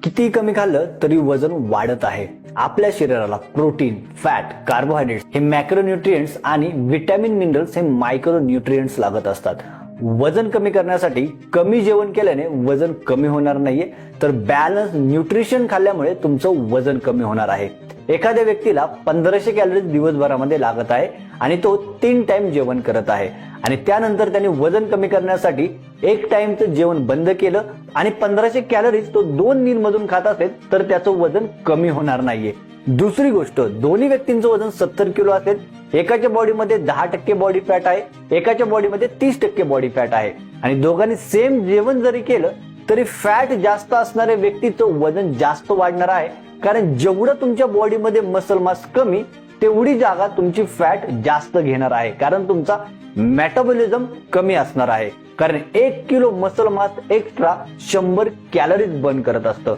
किती कमी खाल्लं तरी वजन वाढत आहे। आपल्या शरीराला प्रोटीन, फॅट, कार्बोहायड्रेट्स हे मॅक्रोन्यूट्रिएंट्स आणि विटॅमिन मिनरल्स हे मायक्रोन्यूट्रिएंट्स लागत असतात। वजन कमी करण्यासाठी कमी जेवण केल्याने वजन कमी होणार नाहीये, तर बॅलन्स न्यूट्रिशन खाल्ल्यामुळे तुमचं वजन कमी होणार आहे। एखाद्या व्यक्तीला 1500 कॅलरीज दिवसभरामध्ये लागत आहे आणि तो 3 टाइम जेवण करत आहे आणि त्यानंतर त्याने वजन कमी करण्यासाठी 1 टाइमचं जेवण बंद केलं आणि 1500 कॅलरीज तो 2 मील मधून खात असेल तर त्याचं वजन कमी होणार नाहीये। दुसरी गोष्ट, दोन्ही व्यक्तींचं वजन 70 किलो असेल, एकाच्या बॉडीमध्ये 10% बॉडी फॅट आहे, एकाच्या बॉडीमध्ये 30% बॉडी फॅट आहे आणि दोघांनी सेम जेवण जरी केलं तरी फॅट जास्त असणाऱ्या व्यक्तीचं वजन जास्त वाढणार आहे, कारण जेवढं तुमच्या बॉडीमध्ये मसल मास कमी तेवढी जागा तुमची फॅट जास्त घेणार आहे, कारण तुमचा मेटाबॉलिझम कमी असणार आहे। कारण 1 kilo muscle mass extra 100 calories burn करत असतं।